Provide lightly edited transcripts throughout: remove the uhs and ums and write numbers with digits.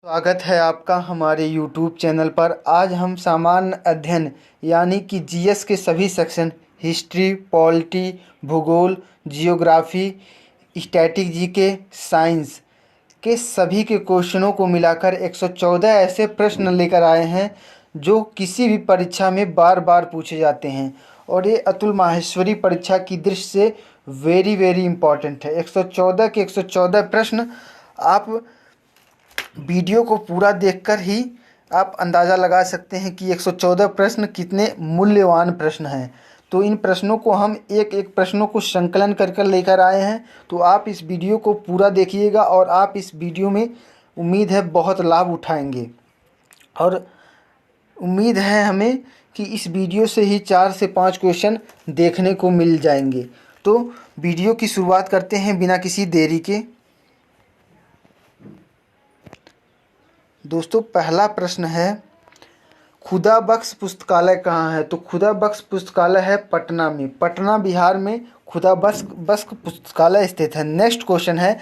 स्वागत है आपका हमारे YouTube चैनल पर। आज हम सामान्य अध्ययन यानी कि जीएस के सभी सेक्शन हिस्ट्री, पॉलिटी, भूगोल, जियोग्राफी, स्टैटिक जीके, साइंस के सभी के क्वेश्चनों को मिलाकर 114 ऐसे प्रश्न लेकर आए हैं जो किसी भी परीक्षा में बार बार पूछे जाते हैं और ये अतुल माहेश्वरी परीक्षा की दृष्टि से वेरी इम्पॉर्टेंट है। 114 के 114 प्रश्न आप वीडियो को पूरा देखकर ही आप अंदाज़ा लगा सकते हैं कि 114 प्रश्न कितने मूल्यवान प्रश्न हैं। तो इन प्रश्नों को हम एक एक प्रश्नों को संकलन कर कर लेकर आए हैं। तो आप इस वीडियो को पूरा देखिएगा और आप इस वीडियो में उम्मीद है बहुत लाभ उठाएंगे और उम्मीद है हमें कि इस वीडियो से ही 4 से 5 क्वेश्चन देखने को मिल जाएंगे। तो वीडियो की शुरुआत करते हैं बिना किसी देरी के। दोस्तों, पहला प्रश्न है खुदा बख्श पुस्तकालय कहाँ है? तो खुदा बख्श पुस्तकालय है पटना में। पटना बिहार में खुदा बख्श पुस्तकालय स्थित है। नेक्स्ट क्वेश्चन है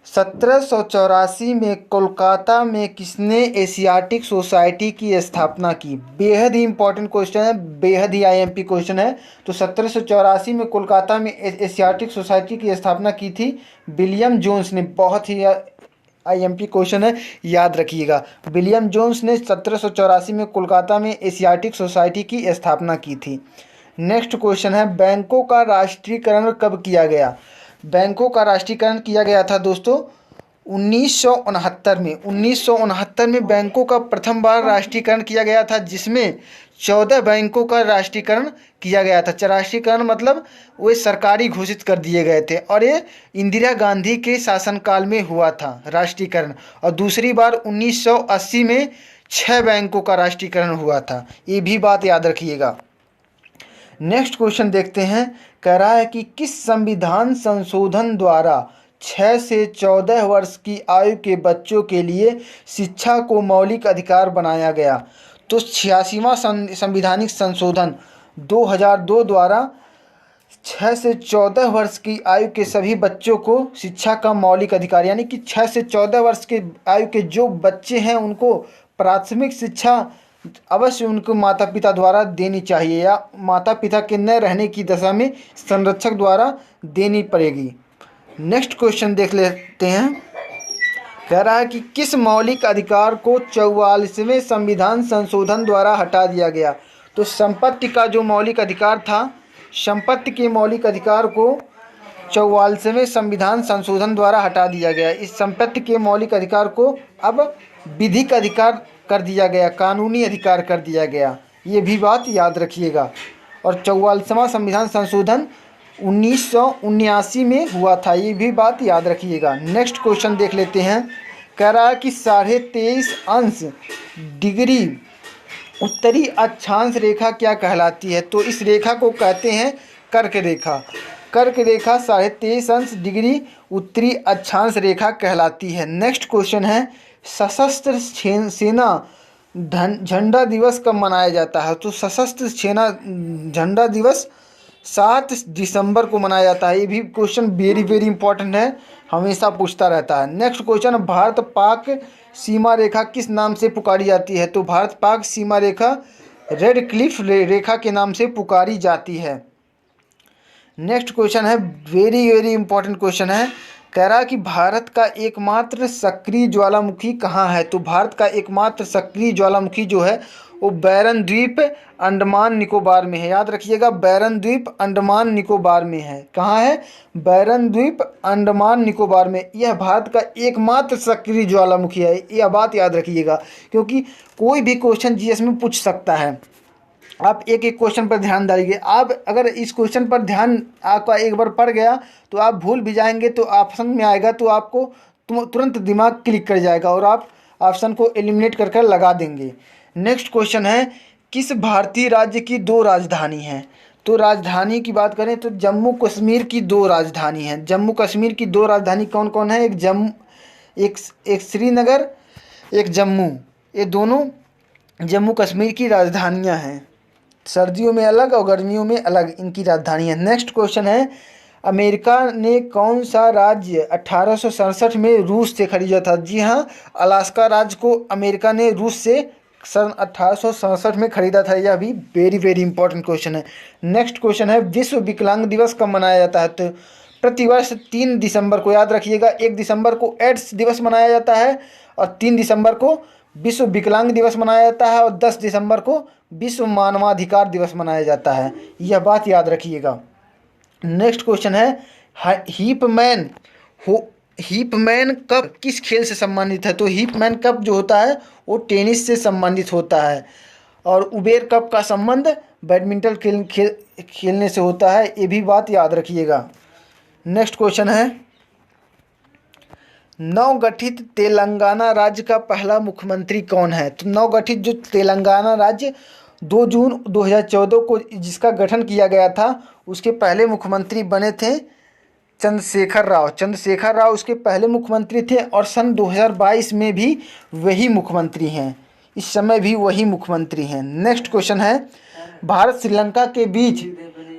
1784 में कोलकाता में किसने एशियाटिक सोसाइटी की स्थापना की? बेहद ही इंपॉर्टेंट क्वेश्चन है, बेहद ही आईएमपी क्वेश्चन है। तो 1784 में कोलकाता में एशियाटिक सोसाइटी की स्थापना की थी विलियम जोन्स ने। बहुत ही आईएमपी क्वेश्चन है, याद रखिएगा। विलियम जोन्स ने 1784 में कोलकाता में एशियाटिक सोसाइटी की स्थापना की थी। नेक्स्ट क्वेश्चन है बैंकों का राष्ट्रीयकरण कब किया गया? बैंकों का राष्ट्रीयकरण किया गया था दोस्तों 1969 में। 1969 में बैंकों का प्रथम बार राष्ट्रीयकरण किया गया था, जिसमें 14 बैंकों का राष्ट्रीयकरण किया गया था। राष्ट्रीयकरण मतलब वे सरकारी घोषित कर दिए गए थे और ये इंदिरा गांधी के शासनकाल में हुआ था राष्ट्रीयकरण। और दूसरी बार 1980 में 6 बैंकों का राष्ट्रीयकरण हुआ था, ये भी बात याद रखिएगा। नेक्स्ट क्वेश्चन देखते हैं। कह रहा है कि किस संविधान संशोधन द्वारा 6 से 14 वर्ष की आयु के बच्चों के लिए शिक्षा को मौलिक अधिकार बनाया गया? तो 86वां संविधानिक संशोधन 2002 द्वारा 6 से 14 वर्ष की आयु के सभी बच्चों को शिक्षा का मौलिक अधिकार, यानी कि 6 से 14 वर्ष के आयु के जो बच्चे हैं उनको प्राथमिक शिक्षा अवश्य उनको माता पिता द्वारा देनी चाहिए या माता पिता के न रहने की दशा में संरक्षक द्वारा देनी पड़ेगी। नेक्स्ट क्वेश्चन देख लेते हैं। कह रहा है कि किस मौलिक अधिकार को 44वें संविधान संशोधन द्वारा हटा दिया गया? तो संपत्ति का जो मौलिक अधिकार था, संपत्ति के मौलिक अधिकार को 44वें संविधान संशोधन द्वारा हटा दिया गया। इस संपत्ति के मौलिक अधिकार को अब विधिक अधिकार कर दिया गया, कानूनी अधिकार कर दिया गया। ये भी बात याद रखिएगा। और 44वां संविधान संशोधन 1979 में हुआ था, ये भी बात याद रखिएगा। नेक्स्ट क्वेश्चन देख लेते हैं। कह रहा है कि 23.5 अंश डिग्री उत्तरी अक्षांश रेखा क्या कहलाती है? तो इस रेखा को कहते हैं कर्क रेखा। कर्क रेखा 23.5 अंश डिग्री उत्तरी अक्षांश रेखा कहलाती है। नेक्स्ट क्वेश्चन है सशस्त्र सेना झंडा दिवस कब मनाया जाता है? तो सशस्त्र सेना झंडा दिवस 7 दिसंबर को मनाया जाता है। ये भी क्वेश्चन वेरी इंपॉर्टेंट है, हमेशा पूछता रहता है। नेक्स्ट क्वेश्चन भारत पाक सीमा रेखा किस नाम से पुकारी जाती है? तो भारत पाक सीमा रेखा रेड क्लिफ रेखा के नाम से पुकारी जाती है। नेक्स्ट क्वेश्चन है वेरी इंपॉर्टेंट क्वेश्चन है। कह रहा कि भारत का एकमात्र सक्रिय ज्वालामुखी कहाँ है? तो भारत का एकमात्र सक्रिय ज्वालामुखी जो है वो बैरन द्वीप अंडमान निकोबार में है। याद रखिएगा, बैरन द्वीप अंडमान निकोबार में है। कहाँ है? बैरन द्वीप अंडमान निकोबार में। यह भारत का एकमात्र सक्रिय ज्वालामुखी है, यह बात याद रखिएगा, क्योंकि कोई भी क्वेश्चन जीएस में पूछ सकता है। आप एक एक क्वेश्चन पर ध्यान डालिए। आप अगर इस क्वेश्चन पर ध्यान आपका एक बार पड़ गया तो आप भूल भी जाएंगे, तो ऑप्शन में आएगा तो आपको तुरंत दिमाग क्लिक कर जाएगा और आप ऑप्शन को एलिमिनेट कर कर लगा देंगे। नेक्स्ट क्वेश्चन है किस भारतीय राज्य की 2 राजधानी हैं? तो राजधानी की बात करें तो जम्मू कश्मीर की 2 राजधानी हैं। जम्मू कश्मीर की 2 राजधानी कौन कौन है? एक श्रीनगर, एक जम्मू। ये दोनों जम्मू कश्मीर की राजधानियां हैं। सर्दियों में अलग और गर्मियों में अलग इनकी राजधानी है। नेक्स्ट क्वेश्चन है अमेरिका ने कौन सा राज्य 1867 में रूस से खरीदा था? जी हाँ, अलास्का राज्य को अमेरिका ने रूस से सन 1867 में खरीदा था। यह भी वेरी वेरी इंपॉर्टेंट क्वेश्चन है। नेक्स्ट क्वेश्चन है, विश्व विकलांग दिवस कब मनाया जाता है? तो प्रतिवर्ष 3 दिसंबर को, याद रखिएगा। 1 दिसंबर को एड्स दिवस मनाया जाता है और 3 दिसंबर को विश्व विकलांग दिवस मनाया जाता है और 10 दिसंबर को विश्व मानवाधिकार दिवस मनाया जाता है। यह बात याद रखिएगा। नेक्स्ट क्वेश्चन है, हीपमैन हीपमैन कप किस खेल से संबंधित है? तो हीपमैन कप जो होता है वो टेनिस से संबंधित होता है और उबेर कप का संबंध बैडमिंटन खेलने से होता है। ये भी बात याद रखिएगा। नेक्स्ट क्वेश्चन है, नवगठित तेलंगाना राज्य का पहला मुख्यमंत्री कौन है? तो नवगठित जो तेलंगाना राज्य 2 जून 2014 को जिसका गठन किया गया था, उसके पहले मुख्यमंत्री बने थे चंद्रशेखर राव। चंद्रशेखर राव उसके पहले मुख्यमंत्री थे और सन 2022 में भी वही मुख्यमंत्री हैं। इस समय भी वही मुख्यमंत्री हैं। नेक्स्ट क्वेश्चन है, भारत श्रीलंका के बीच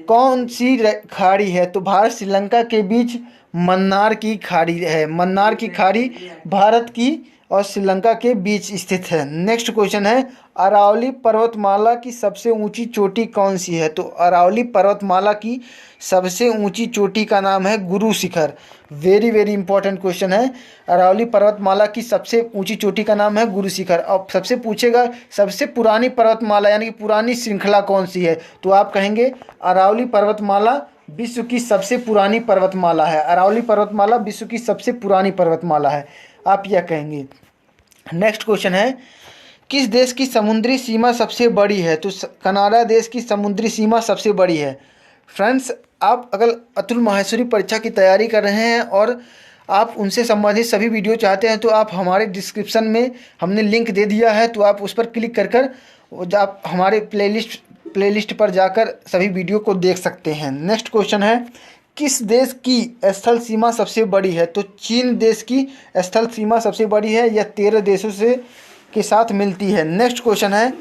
कौन सी खाड़ी है? तो भारत श्रीलंका के बीच मन्नार की खाड़ी है। मन्नार की खाड़ी भारत की और श्रीलंका के बीच स्थित है। नेक्स्ट क्वेश्चन है, अरावली पर्वतमाला की सबसे ऊंची चोटी कौन सी है? तो अरावली पर्वतमाला की सबसे ऊंची चोटी का नाम है Guru Shikhar. Very very important question है। अरावली पर्वतमाला की सबसे ऊंची चोटी का नाम है गुरु शिखर। अब सबसे पूछेगा सबसे पुरानी पर्वतमाला यानी कि पुरानी श्रृंखला कौन सी है? तो आप कहेंगे अरावली पर्वतमाला विश्व की सबसे पुरानी पर्वतमाला है। अरावली पर्वतमाला विश्व की सबसे पुरानी पर्वतमाला है, आप यह कहेंगे। नेक्स्ट क्वेश्चन है, किस देश की समुद्री सीमा सबसे बड़ी है? तो कनाडा देश की समुद्री सीमा सबसे बड़ी है। फ्रेंड्स, आप अगर अतुल माहेश्वरी परीक्षा की तैयारी कर रहे हैं और आप उनसे संबंधित सभी वीडियो चाहते हैं तो आप हमारे डिस्क्रिप्शन में हमने लिंक दे दिया है, तो आप उस पर क्लिक कर कर आप हमारे प्लेलिस्ट पर जाकर सभी वीडियो को देख सकते हैं। नेक्स्ट क्वेश्चन है, किस देश की स्थल सीमा सबसे बड़ी है? तो चीन देश की स्थल सीमा सबसे बड़ी है। यह 13 देशों से के साथ मिलती है। नेक्स्ट क्वेश्चन है,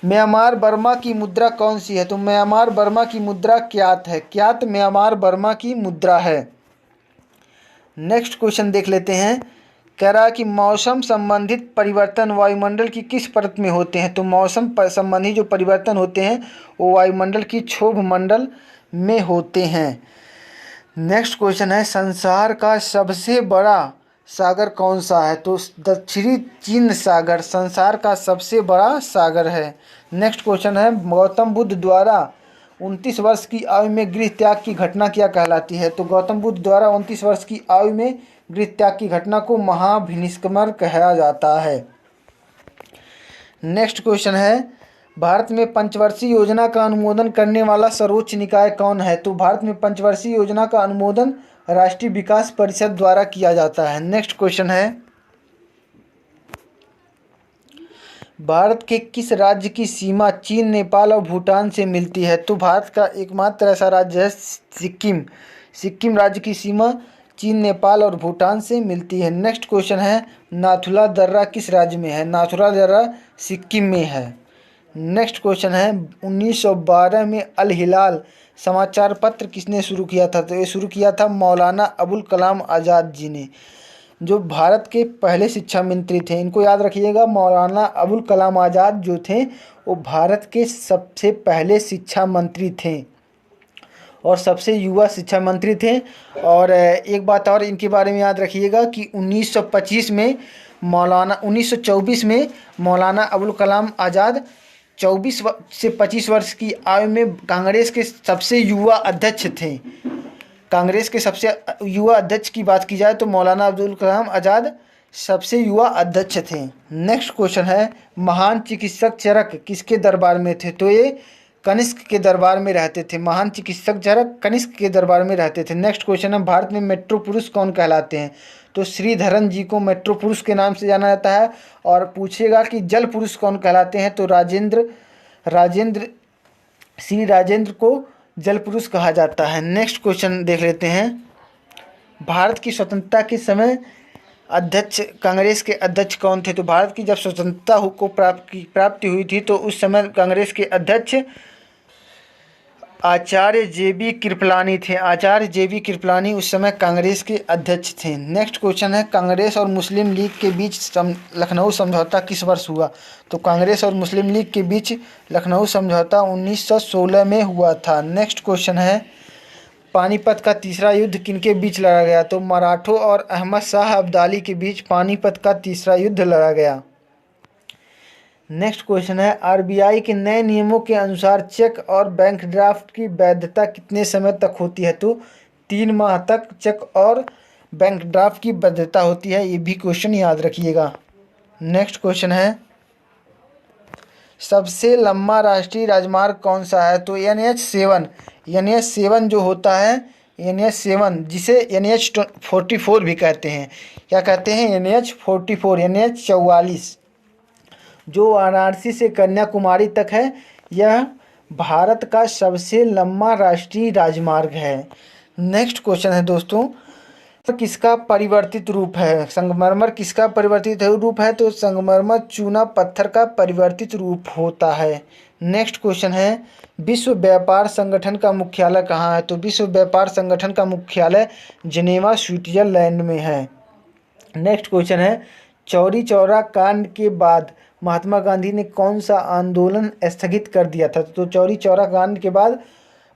म्यांमार बर्मा की मुद्रा कौन सी है? तो म्यांमार बर्मा की मुद्रा क्यात है। क्यात म्यांमार बर्मा की मुद्रा है। नेक्स्ट क्वेश्चन देख लेते हैं, कह रहा है कि मौसम संबंधित परिवर्तन वायुमंडल की किस परत में होते हैं? तो मौसम संबंधी जो परिवर्तन होते हैं वो वायुमंडल की क्षोभ मंडल में होते हैं। नेक्स्ट क्वेश्चन है, संसार का सबसे बड़ा सागर कौन सा है? तो दक्षिणी चीन सागर संसार का सबसे बड़ा सागर है। नेक्स्ट क्वेश्चन है, गौतम बुद्ध द्वारा 29 वर्ष की आयु में गृह त्याग की घटना क्या कहलाती है? तो गौतम बुद्ध द्वारा 29 वर्ष की आयु में गृह त्याग की घटना को महाभिनिष्क्रमण कहा जाता है। नेक्स्ट क्वेश्चन है, भारत में पंचवर्षीय योजना का अनुमोदन करने वाला सर्वोच्च निकाय कौन है? तो भारत में पंचवर्षीय योजना का अनुमोदन राष्ट्रीय विकास परिषद द्वारा किया जाता है। नेक्स्ट क्वेश्चन है, भारत के किस राज्य की सीमा चीन, नेपाल और भूटान से मिलती है? तो भारत का एकमात्र ऐसा राज्य है सिक्किम। सिक्किम राज्य की सीमा चीन, नेपाल और भूटान से मिलती है। नेक्स्ट क्वेश्चन है, नाथुला दर्रा किस राज्य में है? नाथुला दर्रा सिक्किम में है। नेक्स्ट क्वेश्चन है, 1912 में अल हिलाल समाचार पत्र किसने शुरू किया था? तो ये शुरू किया था मौलाना अबुल कलाम आज़ाद जी ने, जो भारत के पहले शिक्षा मंत्री थे। इनको याद रखिएगा, मौलाना अबुल कलाम आज़ाद जो थे वो भारत के सबसे पहले शिक्षा मंत्री थे और सबसे युवा शिक्षा मंत्री थे। और एक बात और इनके बारे में याद रखिएगा कि 1924 में मौलाना अबुल कलाम आज़ाद 24 से 25 वर्ष की आयु में कांग्रेस के सबसे युवा अध्यक्ष थे। कांग्रेस के सबसे युवा अध्यक्ष की बात की जाए तो मौलाना अबुल कलाम आज़ाद सबसे युवा अध्यक्ष थे। नेक्स्ट क्वेश्चन है, महान चिकित्सक चरक किसके दरबार में थे? तो ये कनिष्क के दरबार में रहते थे। महान चिकित्सक चरक कनिष्क के दरबार में रहते थे। नेक्स्ट क्वेश्चन है, भारत में मेट्रो पुरुष कौन कहलाते हैं? तो श्रीधरन जी को मेट्रो पुरुष के नाम से जाना जाता है। और पूछेगा कि जल पुरुष कौन कहलाते हैं? तो श्री राजेंद्र को जल पुरुष कहा जाता है। नेक्स्ट क्वेश्चन देख लेते हैं, भारत की स्वतंत्रता के समय अध्यक्ष कांग्रेस के अध्यक्ष कौन थे? तो भारत की जब स्वतंत्रता को प्राप्ति हुई थी तो उस समय कांग्रेस के अध्यक्ष आचार्य जेबी कृपलानी थे। आचार्य जेबी कृपलानी उस समय कांग्रेस के अध्यक्ष थे। नेक्स्ट क्वेश्चन है, कांग्रेस और मुस्लिम लीग के बीच लखनऊ समझौता किस वर्ष हुआ? तो कांग्रेस और मुस्लिम लीग के बीच लखनऊ समझौता 1916 में हुआ था। नेक्स्ट क्वेश्चन है, पानीपत का तीसरा युद्ध किनके बीच लड़ा गया? तो मराठों और अहमद शाह अब्दाली के बीच पानीपत का तीसरा युद्ध लड़ा गया। नेक्स्ट क्वेश्चन है, आरबीआई के नए नियमों के अनुसार चेक और बैंक ड्राफ्ट की वैधता कितने समय तक होती है? तो 3 माह तक चेक और बैंक ड्राफ्ट की वैधता होती है। ये भी क्वेश्चन याद रखिएगा। नेक्स्ट क्वेश्चन है, सबसे लंबा राष्ट्रीय राजमार्ग कौन सा है? तो NH7 जो होता है, NH7 जिसे NH44 भी कहते हैं। क्या कहते हैं? NH44, NH44 जो वाराणसी से कन्याकुमारी तक है, यह भारत का सबसे लंबा राष्ट्रीय राजमार्ग है। नेक्स्ट क्वेश्चन है दोस्तों, किसका परिवर्तित रूप है? संगमरमर किसका परिवर्तित रूप है? तो संगमरमर चूना पत्थर का परिवर्तित रूप होता है। नेक्स्ट क्वेश्चन है, विश्व व्यापार संगठन का मुख्यालय कहाँ है? तो विश्व व्यापार संगठन का मुख्यालय जिनेवा, स्विट्जरलैंड में है। नेक्स्ट क्वेश्चन है, चौरी चौरा कांड के बाद महात्मा गांधी ने कौन सा आंदोलन स्थगित कर दिया था? तो चौरी चौरा कांड के बाद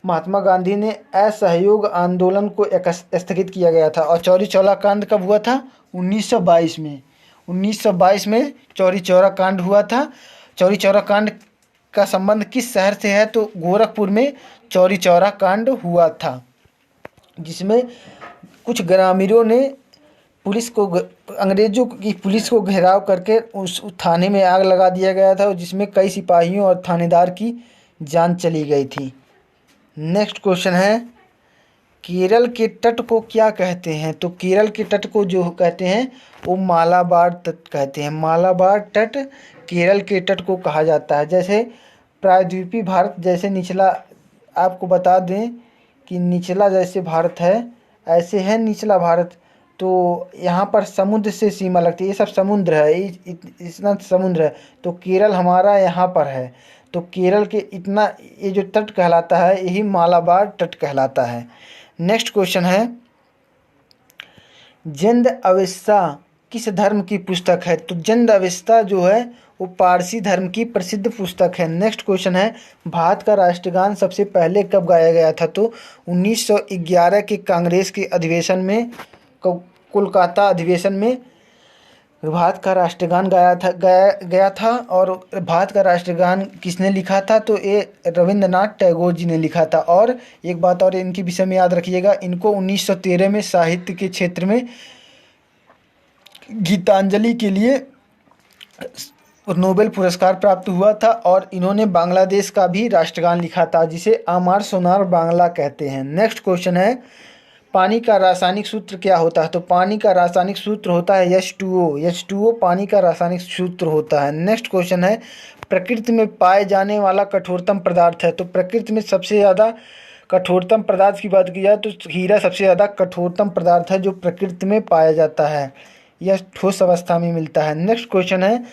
महात्मा गांधी ने असहयोग आंदोलन को स्थगित किया गया था। और चौरी चौरा कांड कब हुआ था? 1922 में। 1922 में चौरी चौरा कांड हुआ था। चौरी चौरा कांड का संबंध किस शहर से है? तो गोरखपुर में चौरी चौरा कांड हुआ था, जिसमें कुछ ग्रामीणों ने अंग्रेजों की पुलिस को घेराव करके उस थाने में आग लगा दिया गया था, जिसमें कई सिपाहियों और थानेदार की जान चली गई थी। नेक्स्ट क्वेश्चन है, केरल के तट को क्या कहते हैं? तो केरल के तट को जो कहते हैं वो मालाबार तट कहते हैं। मालाबार तट केरल के तट को कहा जाता है। जैसे प्रायद्वीपीय भारत जैसे निचला, आपको बता दें कि निचला जैसे भारत है, ऐसे है निचला भारत। तो यहाँ पर समुद्र से सीमा लगती है, ये सब समुद्र है, इतना समुद्र है। तो केरल हमारा यहाँ पर है, तो केरल के इतना ये जो तट कहलाता है, यही मालाबार तट कहलाता है। नेक्स्ट क्वेश्चन है, जिंद अवेस्ता किस धर्म की पुस्तक है? तो जिंद अवेस्ता जो है वो पारसी धर्म की प्रसिद्ध पुस्तक है। नेक्स्ट क्वेश्चन है, भारत का राष्ट्रगान सबसे पहले कब गाया गया था? तो 1911 के कांग्रेस के अधिवेशन में, कोलकाता अधिवेशन में भारत का राष्ट्रगान गया था। और भारत का राष्ट्रगान किसने लिखा था? तो ये रविंद्रनाथ टैगोर जी ने लिखा था। और एक बात और इनके विषय में याद रखिएगा, इनको 1913 में साहित्य के क्षेत्र में गीतांजलि के लिए नोबेल पुरस्कार प्राप्त हुआ था। और इन्होंने बांग्लादेश का भी राष्ट्रगान लिखा था, जिसे आमार सोनार बांग्ला कहते हैं। नेक्स्ट क्वेश्चन है, पानी का रासायनिक सूत्र क्या होता है? तो पानी का रासायनिक सूत्र होता है H2O। H2O पानी का रासायनिक सूत्र होता है। नेक्स्ट क्वेश्चन है, प्रकृति में पाए जाने वाला कठोरतम पदार्थ है? तो प्रकृति में सबसे ज़्यादा कठोरतम पदार्थ की बात की जाए तो हीरा सबसे ज़्यादा कठोरतम पदार्थ है जो प्रकृति में पाया जाता है, यह ठोस अवस्था में मिलता है। नेक्स्ट क्वेश्चन है,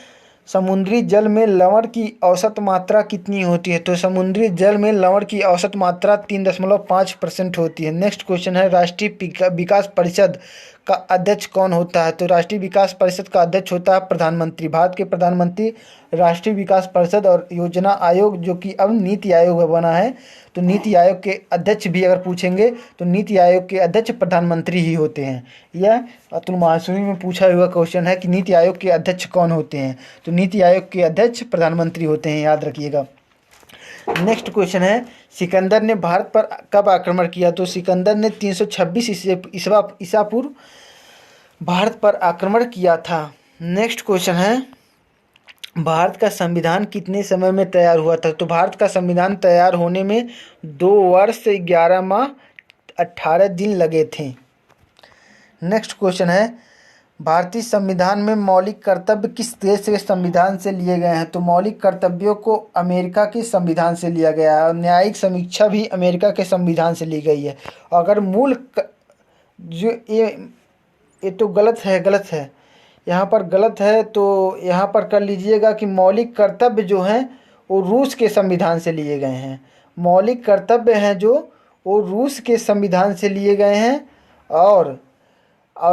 समुद्री जल में लवण की औसत मात्रा कितनी होती है? तो समुद्री जल में लवण की औसत मात्रा 3.5% होती है। नेक्स्ट क्वेश्चन है, राष्ट्रीय विकास परिषद का अध्यक्ष कौन होता है? तो राष्ट्रीय विकास परिषद का अध्यक्ष होता है प्रधानमंत्री। भारत के प्रधानमंत्री राष्ट्रीय विकास परिषद और योजना आयोग, जो कि अब नीति आयोग बना है, तो नीति आयोग के अध्यक्ष भी अगर पूछेंगे तो नीति आयोग के अध्यक्ष प्रधानमंत्री ही होते हैं। यह अतुल महासुनी में पूछा हुआ क्वेश्चन है कि नीति आयोग के अध्यक्ष कौन होते हैं? तो नीति आयोग के अध्यक्ष प्रधानमंत्री होते हैं, याद रखिएगा। नेक्स्ट क्वेश्चन है, सिकंदर ने भारत पर कब आक्रमण किया? तो सिकंदर ने 326 ईसा पूर्व भारत पर आक्रमण किया था। नेक्स्ट क्वेश्चन है, भारत का संविधान कितने समय में तैयार हुआ था? तो भारत का संविधान तैयार होने में 2 वर्ष 11 माह 18 दिन लगे थे। नेक्स्ट क्वेश्चन है, भारतीय संविधान में मौलिक कर्तव्य किस देश के संविधान से लिए गए हैं? तो मौलिक कर्तव्यों को अमेरिका के संविधान से लिया गया है। और न्यायिक समीक्षा भी अमेरिका के संविधान से ली गई है। अगर जो ये तो गलत है, यहाँ पर गलत है, तो यहाँ पर कर लीजिएगा कि मौलिक कर्तव्य जो हैं वो रूस के संविधान से लिए गए हैं। मौलिक कर्तव्य हैं जो वो रूस के संविधान से लिए गए हैं, और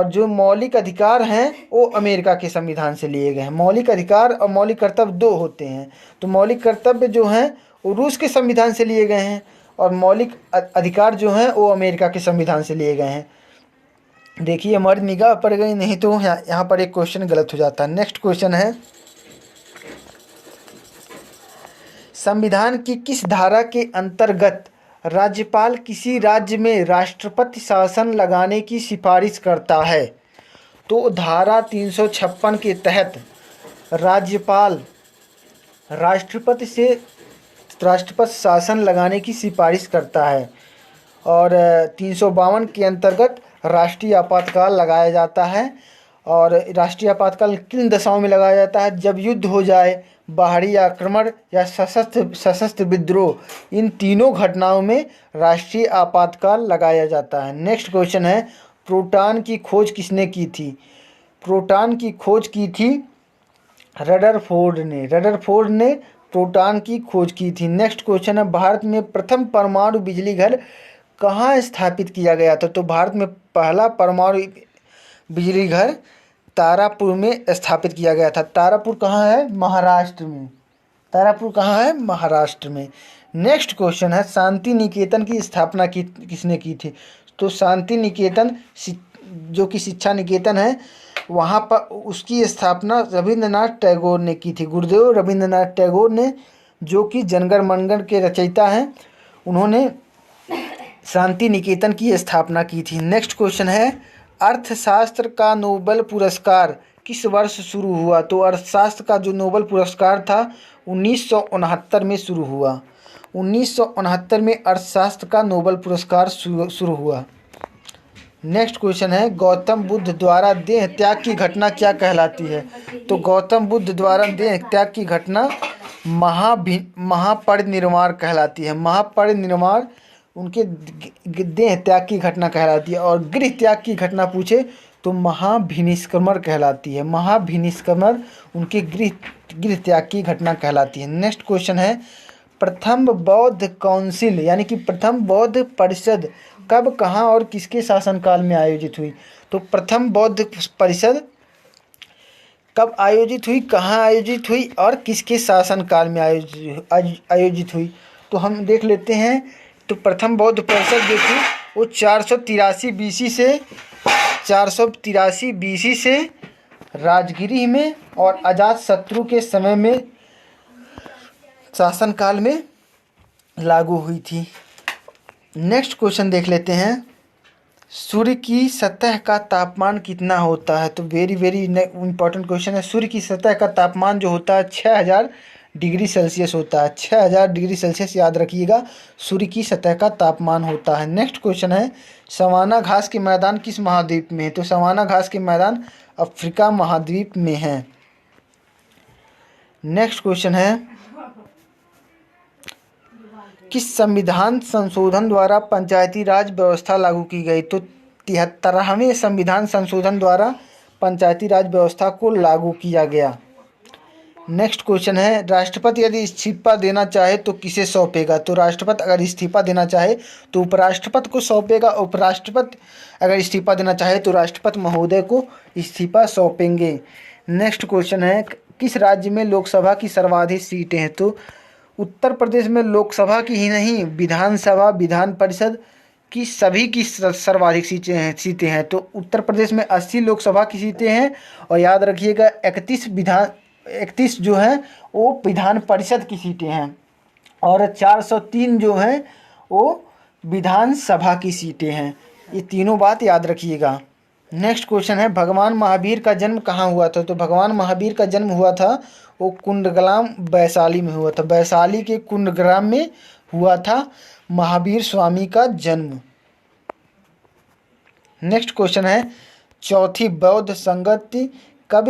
जो मौलिक अधिकार हैं वो अमेरिका के संविधान से लिए गए हैं। मौलिक अधिकार और मौलिक कर्तव्य दो होते हैं। तो मौलिक कर्तव्य जो हैं वो रूस के संविधान से लिए गए हैं, और मौलिक अधिकार जो हैं वो अमेरिका के संविधान से लिए गए हैं। देखिए हमारी निगाह पड़ गई, नहीं तो यहाँ पर एक क्वेश्चन गलत हो जाता है। नेक्स्ट क्वेश्चन है, संविधान की किस धारा के अंतर्गत राज्यपाल किसी राज्य में राष्ट्रपति शासन लगाने की सिफारिश करता है? तो धारा 356 के तहत राज्यपाल राष्ट्रपति शासन लगाने की सिफारिश करता है, और 352 के अंतर्गत राष्ट्रीय आपातकाल लगाया जाता है। और राष्ट्रीय आपातकाल किन दशाओं में लगाया जाता है? जब युद्ध हो जाए, बाहरी आक्रमण या सशस्त्र विद्रोह, इन तीनों घटनाओं में राष्ट्रीय आपातकाल लगाया जाता है। नेक्स्ट क्वेश्चन है, प्रोटॉन की खोज किसने की थी? प्रोटॉन की खोज की थी रदरफोर्ड ने प्रोटॉन की खोज की थी। नेक्स्ट क्वेश्चन है, भारत में प्रथम परमाणु बिजली घर कहाँ स्थापित किया गया था? तो भारत में पहला परमाणु बिजली घर तारापुर में स्थापित किया गया था। तारापुर कहाँ है? महाराष्ट्र में। तारापुर कहाँ है? महाराष्ट्र में। नेक्स्ट क्वेश्चन है, शांति निकेतन की स्थापना किसने की थी? तो शांति निकेतन जो कि शिक्षा निकेतन है, वहाँ पर उसकी स्थापना रविंद्रनाथ टैगोर ने की थी। गुरुदेव रविंद्रनाथ टैगोर ने, जो कि जनगण मनगण के रचयिता हैं, उन्होंने शांति निकेतन की स्थापना की थी। नेक्स्ट क्वेश्चन है, अर्थशास्त्र का नोबेल पुरस्कार किस वर्ष शुरू हुआ? तो अर्थशास्त्र का जो नोबेल पुरस्कार था 1969 में शुरू हुआ। 1969 में अर्थशास्त्र का नोबेल पुरस्कार शुरू हुआ। नेक्स्ट क्वेश्चन है, गौतम बुद्ध द्वारा देह त्याग की घटना क्या कहलाती है? तो गौतम बुद्ध द्वारा देह त्याग की घटना महापरिनिर्वाण कहलाती है। महापरिनिर्वाण उनके देह त्याग की घटना कहलाती है। और गृह त्याग की घटना पूछे तो महाभिनिष्क्रमण कहलाती है। महाभिनिष्क्रमण उनके गृह त्याग की घटना कहलाती है। नेक्स्ट क्वेश्चन है, प्रथम बौद्ध काउंसिल यानी कि प्रथम बौद्ध परिषद कब, कहाँ और किसके शासनकाल में आयोजित हुई? तो प्रथम बौद्ध परिषद कब आयोजित हुई, कहाँ आयोजित हुई और किसके शासनकाल में आयोजित हुई? तो हम देख लेते हैं। तो प्रथम बौद्ध परिषद जो थी वो 483 BC से राजगिरी में और अजातशत्रु के समय में शासनकाल में लागू हुई थी। नेक्स्ट क्वेश्चन देख लेते हैं, सूर्य की सतह का तापमान कितना होता है? तो वेरी इंपॉर्टेंट क्वेश्चन है। सूर्य की सतह का तापमान जो होता है 6000 डिग्री सेल्सियस होता है। 6000 डिग्री सेल्सियस याद रखिएगा, सूर्य की सतह का तापमान होता है। नेक्स्ट क्वेश्चन है, सवाना घास के मैदान किस महाद्वीप में है? तो सवाना घास के मैदान अफ्रीका महाद्वीप में है। नेक्स्ट क्वेश्चन है, किस संविधान संशोधन द्वारा पंचायती राज व्यवस्था लागू की गई? तो 73वें संविधान संशोधन द्वारा पंचायती राज व्यवस्था को लागू किया गया। नेक्स्ट क्वेश्चन है, राष्ट्रपति यदि इस्तीफा देना चाहे तो किसे सौंपेगा? तो राष्ट्रपति अगर इस्तीफा देना चाहे तो उपराष्ट्रपति को सौंपेगा। उपराष्ट्रपति अगर इस्तीफा देना चाहे तो राष्ट्रपति महोदय को इस्तीफा सौंपेंगे। नेक्स्ट क्वेश्चन है, किस राज्य में लोकसभा की सर्वाधिक सीटें हैं? तो उत्तर प्रदेश में लोकसभा की ही नहीं, विधानसभा, विधान परिषद की सभी की सर्वाधिक सीटें हैं। तो उत्तर प्रदेश में 80 लोकसभा की सीटें हैं, और याद रखिएगा 31 जो हैं वो विधान परिषद की सीटें हैं, और 403 जो हैं वो विधानसभा की सीटें हैं। ये तीनों बात याद रखिएगा। नेक्स्ट क्वेश्चन है, भगवान महावीर का जन्म कहाँ हुआ था? तो भगवान महावीर का जन्म हुआ था वो कुंडग्राम वैशाली में हुआ था। वैशाली के कुंडग्राम में हुआ था महावीर स्वामी का जन्म। नेक्स्ट क्वेश्चन है, चौथी बौद्ध संगति कब,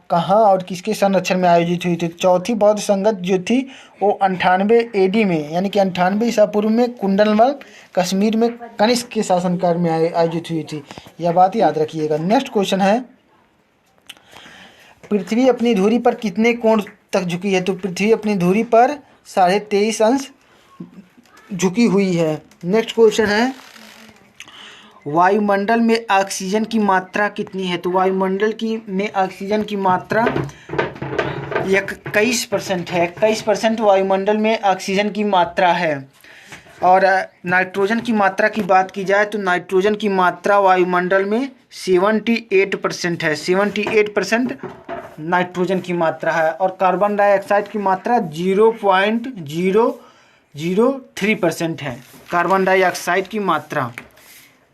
कहाँ और किसके संरक्षण में आयोजित हुई थी? चौथी बौद्ध संगत जो थी वो 98 AD में यानी कि 98 ईसा पूर्व में कुंडलवल कश्मीर में कनिष्क के शासनकाल में आयोजित हुई थी। यह बात याद रखिएगा। नेक्स्ट क्वेश्चन है, पृथ्वी अपनी धुरी पर कितने कोण तक झुकी है? तो पृथ्वी अपनी धुरी पर 23.5 अंश झुकी हुई है। नेक्स्ट क्वेश्चन है वायुमंडल में ऑक्सीजन की मात्रा कितनी है? तो वायुमंडल की में ऑक्सीजन की मात्रा 21% है। 21% वायुमंडल में ऑक्सीजन की मात्रा है। और नाइट्रोजन की मात्रा की बात की जाए तो नाइट्रोजन की मात्रा वायुमंडल में 78% है। 78% नाइट्रोजन की मात्रा है। और कार्बन डाइऑक्साइड की मात्रा 0.003% है। कार्बन डाइऑक्साइड की मात्रा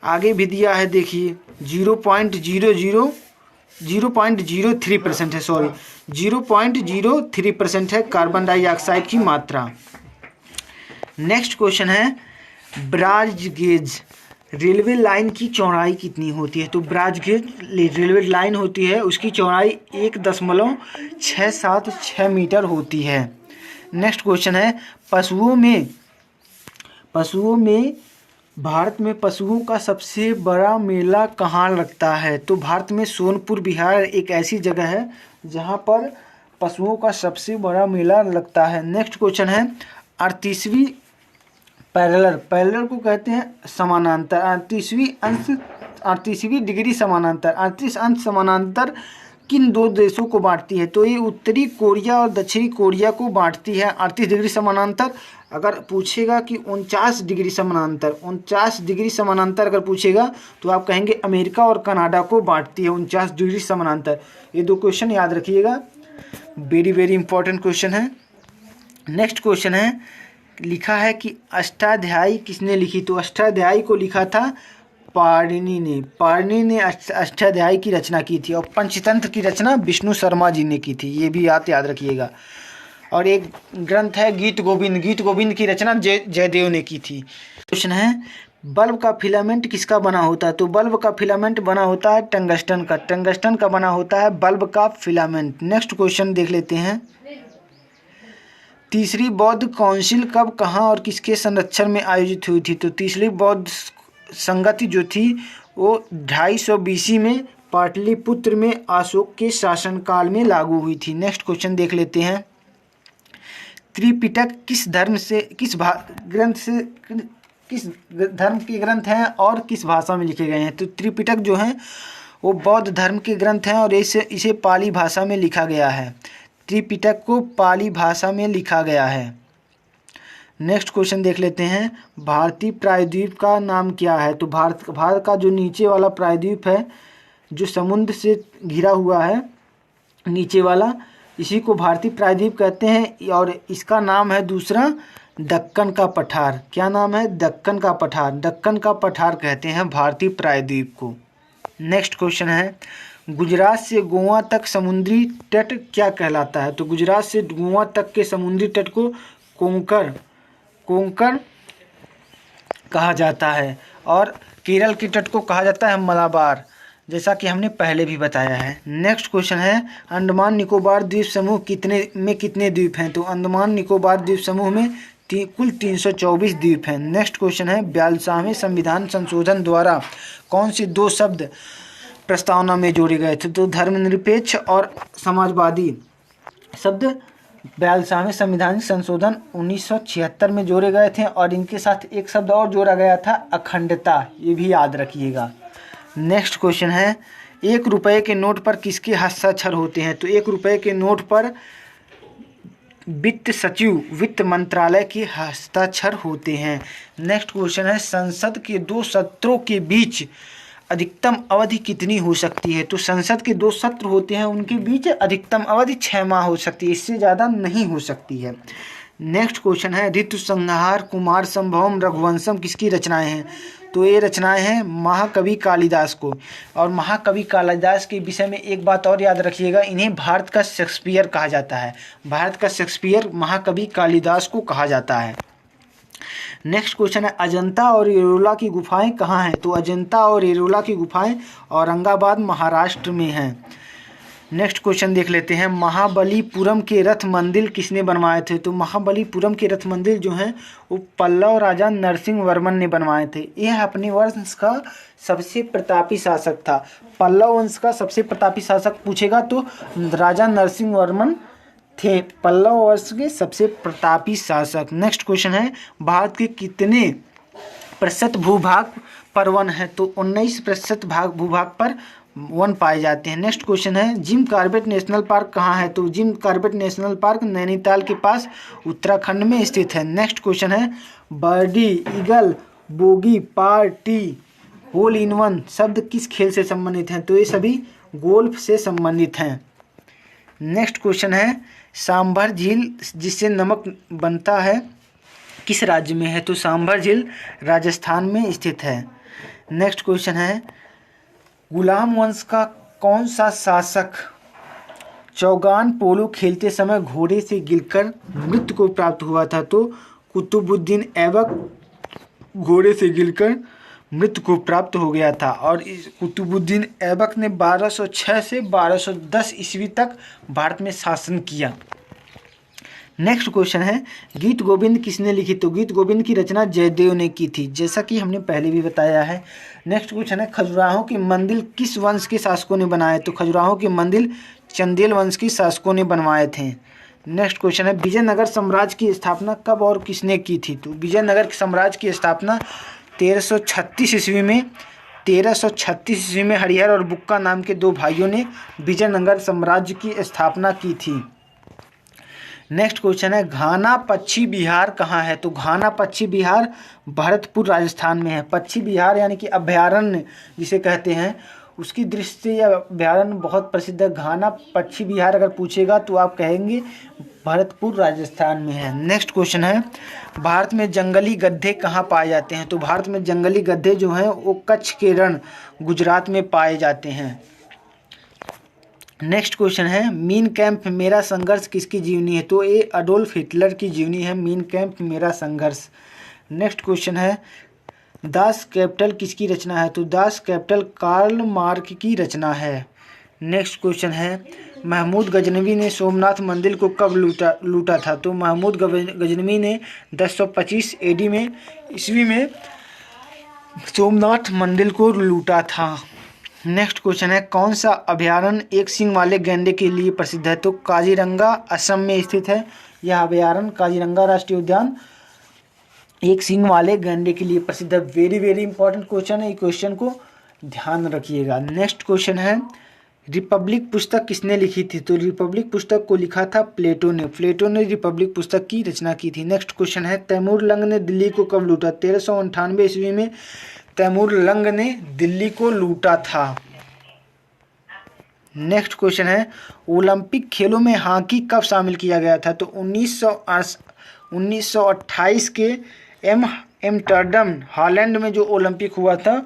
आगे भी दिया है, देखिए 0.03% है, सॉरी 0.03% है कार्बन डाइऑक्साइड की मात्रा। नेक्स्ट क्वेश्चन है ब्रॉड गेज रेलवे लाइन की चौड़ाई कितनी होती है? तो ब्रॉड गेज रेलवे लाइन होती है, उसकी चौड़ाई 1.676 मीटर होती है। नेक्स्ट क्वेश्चन है पशुओं में भारत में पशुओं का सबसे बड़ा मेला कहाँ लगता है? तो भारत में सोनपुर बिहार एक ऐसी जगह है जहाँ पर पशुओं का सबसे बड़ा मेला लगता है। नेक्स्ट क्वेश्चन है 38वीं पैरेलल को कहते हैं समानांतर। 38वीं डिग्री समानांतर, 38 अंश समानांतर किन दो देशों को बांटती है? तो ये उत्तरी कोरिया और दक्षिणी कोरिया को बांटती है 38 डिग्री समानांतर। अगर पूछेगा कि 49 डिग्री समानांतर अगर पूछेगा तो आप कहेंगे अमेरिका और कनाडा को बांटती है 49 डिग्री समानांतर। ये दो क्वेश्चन याद रखिएगा, वेरी वेरी इंपॉर्टेंट क्वेश्चन है। नेक्स्ट क्वेश्चन है लिखा है कि अष्टाध्यायी किसने लिखी? तो अष्टाध्यायी को लिखा था पाणिनि ने अष्टाध्यायी की रचना की थी। और पंचतंत्र की रचना विष्णु शर्मा जी ने की थी, ये भी याद रखिएगा। और एक ग्रंथ है गीत गोविंद की रचना जयदेव ने की थी। क्वेश्चन है बल्ब का फिलामेंट किसका बना होता है? तो बल्ब का फिलामेंट बना होता है टंगस्टन का बना होता है बल्ब का फिलामेंट। नेक्स्ट क्वेश्चन देख लेते हैं तीसरी बौद्ध काउंसिल कब, कहाँ और किसके संरक्षण में आयोजित हुई थी? तो तीसरी बौद्ध संगति जो थी वो 250 BC में पाटलिपुत्र में अशोक के शासनकाल में लागू हुई थी। नेक्स्ट क्वेश्चन देख लेते हैं त्रिपिटक किस धर्म के ग्रंथ हैं और किस भाषा में लिखे गए हैं? तो त्रिपिटक जो हैं वो बौद्ध धर्म के ग्रंथ हैं और इसे पाली भाषा में लिखा गया है। त्रिपिटक को पाली भाषा में लिखा गया है। नेक्स्ट क्वेश्चन देख लेते हैं भारतीय प्रायद्वीप का नाम क्या है? तो भारत का जो नीचे वाला प्रायद्वीप है जो समुद्र से घिरा हुआ है नीचे वाला, इसी को भारतीय प्रायद्वीप कहते हैं। और इसका नाम है दूसरा दक्कन का पठार। क्या नाम है? दक्कन का पठार कहते हैं भारतीय प्रायद्वीप को। नेक्स्ट क्वेश्चन है गुजरात से गोवा तक समुद्री तट क्या कहलाता है? तो गुजरात से गोवा तक के समुद्री तट को कोंकण कहा जाता है। और केरल के तट को कहा जाता है मलाबार, जैसा कि हमने पहले भी बताया है। नेक्स्ट क्वेश्चन है अंडमान निकोबार द्वीप समूह कितने द्वीप हैं? तो अंडमान निकोबार द्वीप समूह में कुल 324 द्वीप हैं। नेक्स्ट क्वेश्चन है 42वें संविधान संशोधन द्वारा कौन से दो शब्द प्रस्तावना में जोड़े गए थे? तो धर्मनिरपेक्ष और समाजवादी शब्द 42वें संविधान संशोधन 1976 में जोड़े गए थे। और इनके साथ एक शब्द और जोड़ा गया था अखंडता, ये भी याद रखिएगा। नेक्स्ट क्वेश्चन है 1 रुपये के नोट पर किसके हस्ताक्षर होते हैं? तो 1 रुपये के नोट पर वित्त सचिव वित्त मंत्रालय के हस्ताक्षर होते हैं। नेक्स्ट क्वेश्चन है संसद के 2 सत्रों के बीच अधिकतम अवधि कितनी हो सकती है? तो संसद के 2 सत्र होते हैं, उनके बीच अधिकतम अवधि 6 माह हो सकती है, इससे ज़्यादा नहीं हो सकती है। नेक्स्ट क्वेश्चन है ऋतु संहार कुमार संभवम रघुवंशम किसकी रचनाएं हैं? तो ये रचनाएं हैं महाकवि कालिदास को। और महाकवि कालिदास के विषय में एक बात और याद रखिएगा, इन्हें भारत का शेक्सपियर कहा जाता है। भारत का शेक्सपियर महाकवि कालिदास को कहा जाता है। नेक्स्ट क्वेश्चन है अजंता और एलोरा की गुफाएं कहाँ हैं? तो अजंता और एलोरा की गुफाएं औरंगाबाद महाराष्ट्र में हैं। नेक्स्ट क्वेश्चन देख लेते हैं महाबलीपुरम के रथ मंदिर किसने बनवाए थे? तो महाबलीपुरम के रथ मंदिर जो हैं वो पल्लव राजा नरसिंह वर्मन ने बनवाए थे। यह अपने वंश का सबसे प्रतापी शासक था। पल्लव वंश का सबसे प्रतापी शासक पूछेगा तो राजा नरसिंह वर्मन थे पल्लव वंश के सबसे प्रतापी शासक। नेक्स्ट क्वेश्चन है भारत के कितने प्रतिशत भूभाग पर वन है? तो 19% भूभाग पर वन पाए जाते हैं। नेक्स्ट क्वेश्चन है जिम कॉर्बेट नेशनल पार्क कहाँ है? तो Jim Corbett national park Nainital के पास उत्तराखंड में स्थित है। नेक्स्ट क्वेश्चन है birdie, eagle, bogey, party, hole in one शब्द किस खेल से संबंधित हैं? तो ये सभी गोल्फ से संबंधित हैं। नेक्स्ट क्वेश्चन है सांभर झील जिससे नमक बनता है किस राज्य में है? तो सांभर झील राजस्थान में स्थित है। नेक्स्ट क्वेश्चन है गुलाम वंश का कौन सा शासक चौगान पोलो खेलते समय घोड़े से गिरकर मृत्यु को प्राप्त हुआ था? तो कुतुबुद्दीन ऐबक घोड़े से गिरकर मृत्यु को प्राप्त हो गया था और इस कुतुबुद्दीन ऐबक ने 1206 से 1210 ईस्वी तक भारत में शासन किया। नेक्स्ट क्वेश्चन है गीत गोविंद किसने लिखी? तो गीत गोविंद की रचना जयदेव ने की थी, जैसा कि हमने पहले भी बताया है। नेक्स्ट क्वेश्चन है खजुराहो की मंदिर किस वंश के शासकों ने बनाए? तो खजुराहो की मंदिर चंदेल वंश के शासकों ने बनवाए थे। नेक्स्ट क्वेश्चन है विजयनगर साम्राज्य की स्थापना कब और किसने की थी? तो विजयनगर साम्राज्य की स्थापना 1336 ईस्वी में 1336 ईस्वी में हरिहर और बुक्का नाम के दो भाइयों ने विजयनगर साम्राज्य की स्थापना की थी। नेक्स्ट क्वेश्चन है घाना पक्षी विहार कहाँ है? तो घाना पक्षी विहार भरतपुर राजस्थान में है। पक्षी विहार यानी कि अभयारण्य जिसे कहते हैं, उसकी दृष्टि से यह अभयारण्य बहुत प्रसिद्ध है। घाना पक्षी विहार अगर पूछेगा तो आप कहेंगे भरतपुर राजस्थान में है। नेक्स्ट क्वेश्चन है भारत में जंगली गधे कहाँ पाए जाते हैं? तो भारत में जंगली गधे जो हैं वो कच्छ के रण गुजरात में पाए जाते हैं। नेक्स्ट क्वेश्चन है मीन कैंप मेरा संघर्ष किसकी जीवनी है? तो ये अडोल्फ हिटलर की जीवनी है मीन कैंप मेरा संघर्ष। नेक्स्ट क्वेश्चन है दास कैपिटल किसकी रचना है? तो दास कैपिटल कार्ल मार्क्स की रचना है। नेक्स्ट क्वेश्चन है महमूद गजनवी ने सोमनाथ मंदिर को कब लूटा था? तो महमूद गजनवी ने 1025 एडी में ईस्वी में सोमनाथ मंदिर को लूटा था। नेक्स्ट क्वेश्चन है कौन सा अभयारण्य एक सींग वाले गैंडे के लिए प्रसिद्ध है? तो काजीरंगा असम में स्थित है यह अभयारण्य। काजीरंगा राष्ट्रीय उद्यान एक सींग वाले गैंडे के लिए प्रसिद्ध है। वेरी वेरी इंपॉर्टेंट क्वेश्चन है, ये क्वेश्चन को ध्यान रखिएगा। नेक्स्ट क्वेश्चन है रिपब्लिक पुस्तक किसने लिखी थी? तो रिपब्लिक पुस्तक को लिखा था प्लेटो ने। प्लेटो ने रिपब्लिक पुस्तक की रचना की थी। नेक्स्ट क्वेश्चन है तैमूर लंग ने दिल्ली को कब लूटा? 1398 ईस्वी में तैमूर लंग ने दिल्ली को लूटा था। नेक्स्ट क्वेश्चन है ओलंपिक खेलों में हॉकी कब शामिल किया गया था? तो 1928 के एम्स्टर्डम हॉलैंड में जो ओलंपिक हुआ था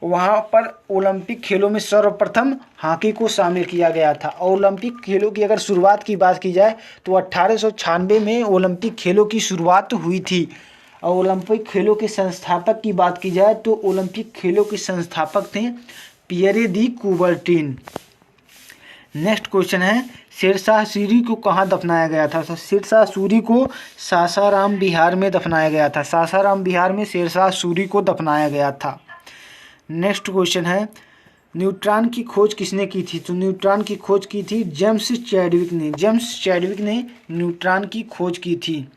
वहाँ पर ओलंपिक खेलों में सर्वप्रथम हॉकी को शामिल किया गया था। ओलंपिक खेलों की अगर शुरुआत की बात की जाए तो 1896 में ओलंपिक खेलों की शुरुआत हुई थी। और ओलंपिक खेलों के संस्थापक की बात की जाए तो ओलंपिक खेलों के संस्थापक थे पियरे दी कुबर्टिन। नेक्स्ट क्वेश्चन है शेरशाह सूरी को कहाँ दफनाया गया था? तो शेरशाह सूरी को सासाराम बिहार में दफनाया गया था। सासाराम बिहार में शेरशाह सूरी को दफनाया गया था। नेक्स्ट क्वेश्चन है न्यूट्रॉन की खोज किसने की थी? तो न्यूट्रॉन की खोज की थी जेम्स चैडविक ने। जेम्स चैडविक ने न्यूट्रॉन की खोज की थी।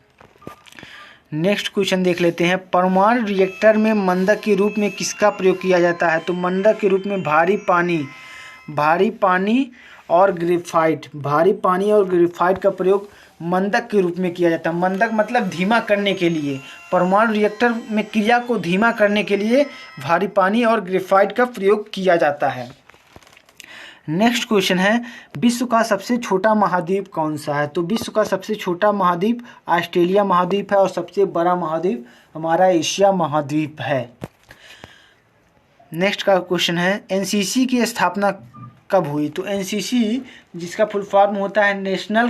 नेक्स्ट क्वेश्चन देख लेते हैं परमाणु रिएक्टर में मंदक के रूप में किसका प्रयोग किया जाता है? तो मंदक के रूप में भारी पानी और ग्रेफाइट का प्रयोग मंदक के रूप में किया जाता है। मंदक मतलब धीमा करने के लिए, परमाणु रिएक्टर में क्रिया को धीमा करने के लिए भारी पानी और ग्रेफाइट का प्रयोग किया जाता है। नेक्स्ट क्वेश्चन है विश्व का सबसे छोटा महाद्वीप कौन सा है? तो विश्व का सबसे छोटा महाद्वीप ऑस्ट्रेलिया महाद्वीप है और सबसे बड़ा महाद्वीप हमारा एशिया महाद्वीप है। नेक्स्ट का क्वेश्चन है एनसीसी की स्थापना कब हुई? तो एनसीसी जिसका फुल फॉर्म होता है नेशनल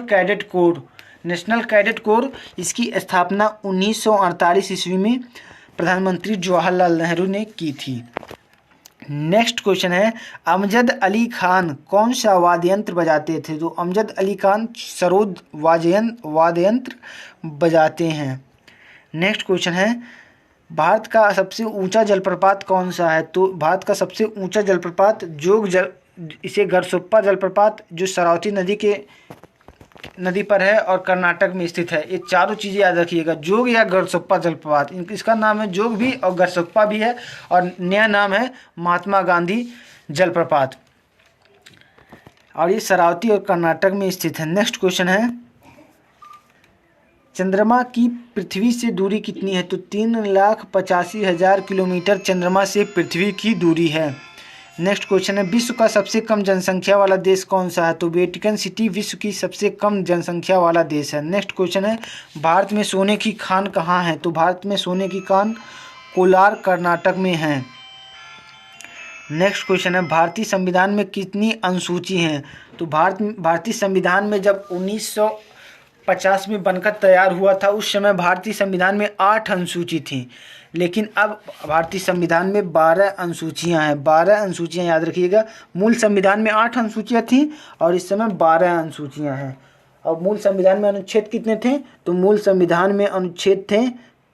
कैडेट कोर, इसकी स्थापना 1948 ईस्वी में प्रधानमंत्री जवाहरलाल नेहरू ने की थी। नेक्स्ट क्वेश्चन है अमजद अली खान कौन सा वाद्य यंत्र बजाते थे? तो अमजद अली खान सरोद वाद्य यंत्र बजाते हैं। नेक्स्ट क्वेश्चन है भारत का सबसे ऊंचा जलप्रपात कौन सा है? तो भारत का सबसे ऊंचा जलप्रपात इसे गरसोप्पा जलप्रपात जो सरस्वती नदी के नदी पर है और कर्नाटक में स्थित है। ये चारों चीज़ें याद रखिएगा, जोग या गरसोप्पा जलप्रपात। इसका नाम है जोग भी और गरसोप्पा भी है, और नया नाम है महात्मा गांधी जलप्रपात, और ये शरावती और कर्नाटक में स्थित है। नेक्स्ट क्वेश्चन है, चंद्रमा की पृथ्वी से दूरी कितनी है? तो 3,85,000 किलोमीटर चंद्रमा से पृथ्वी की दूरी है। नेक्स्ट क्वेश्चन है, विश्व का सबसे कम जनसंख्या वाला देश कौन सा है? तो वेटिकन सिटी विश्व की सबसे कम जनसंख्या वाला देश है। नेक्स्ट क्वेश्चन है, भारत में सोने की खान कहाँ है? तो भारत में सोने की खान कोलार कर्नाटक में है। नेक्स्ट क्वेश्चन है, भारतीय संविधान में कितनी अनुसूची हैं? तो भारतीय संविधान में जब 1950 में बनकर तैयार हुआ था, उस समय भारतीय संविधान में 8 अनुसूची थी, लेकिन अब भारतीय संविधान में 12 अनुसूचियां हैं। 12 अनुसूचियां याद रखिएगा। मूल संविधान में 8 अनुसूचियां थी और इस समय 12 अनुसूचियां हैं। और मूल संविधान में अनुच्छेद कितने थे? तो मूल संविधान में अनुच्छेद थे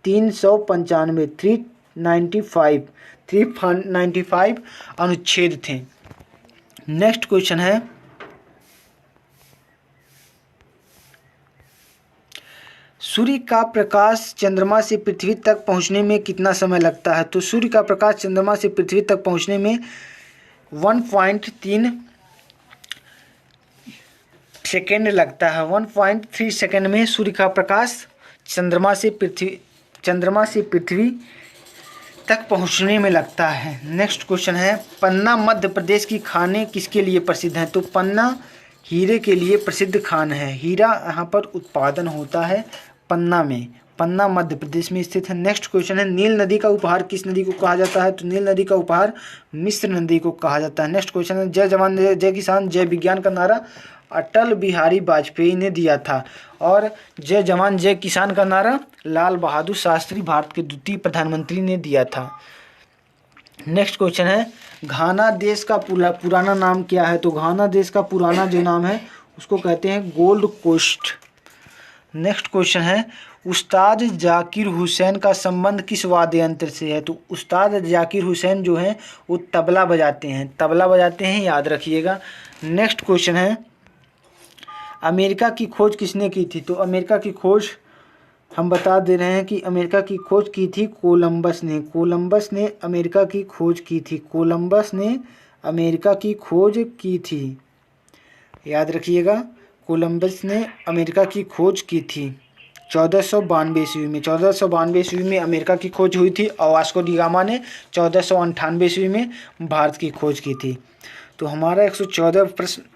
395 अनुच्छेद थे। नेक्स्ट क्वेश्चन है, सूर्य का प्रकाश चंद्रमा से पृथ्वी तक पहुंचने में कितना समय लगता है? तो सूर्य का प्रकाश चंद्रमा से पृथ्वी तक पहुंचने में 1.3 सेकेंड लगता है। 1.3 सेकेंड में सूर्य का प्रकाश चंद्रमा से पृथ्वी तक पहुंचने में लगता है। नेक्स्ट क्वेश्चन है, पन्ना मध्य प्रदेश की खानें किसके लिए प्रसिद्ध हैं? तो पन्ना हीरे के लिए प्रसिद्ध खान है। हीरा यहाँ पर उत्पादन होता है पन्ना में। पन्ना मध्य प्रदेश में स्थित है। नेक्स्ट क्वेश्चन है, नील नदी का उपहार किस नदी को कहा जाता है? तो नील नदी का उपहार मिस्र नदी को कहा जाता है। नेक्स्ट क्वेश्चन है, जय जवान जय किसान जय विज्ञान का नारा अटल बिहारी वाजपेयी ने दिया था, और जय जवान जय किसान का नारा लाल बहादुर शास्त्री भारत के द्वितीय प्रधानमंत्री ने दिया था। नेक्स्ट क्वेश्चन है, घाना देश का पुराना नाम क्या है? तो घाना देश का पुराना जो नाम है उसको कहते हैं गोल्ड कोस्ट। नेक्स्ट क्वेश्चन है, उस्ताद जाकिर हुसैन का संबंध किस वाद्य यंत्र से है? तो उस्ताद जाकिर हुसैन जो हैं वो तबला बजाते हैं, याद रखिएगा। नेक्स्ट क्वेश्चन है, अमेरिका की खोज किसने की थी? तो अमेरिका की खोज हम बता दे रहे हैं कि अमेरिका की खोज की थी कोलंबस ने। कोलंबस ने अमेरिका की खोज की थी। कोलंबस ने अमेरिका की खोज की थी, याद रखिएगा। कोलंबस ने अमेरिका की खोज की थी 1492 ईस्वी में। 1492 ईस्वी में अमेरिका की खोज हुई थी, और वास्को डी गामा ने 1498 ईस्वी में भारत की खोज की थी। तो हमारा 114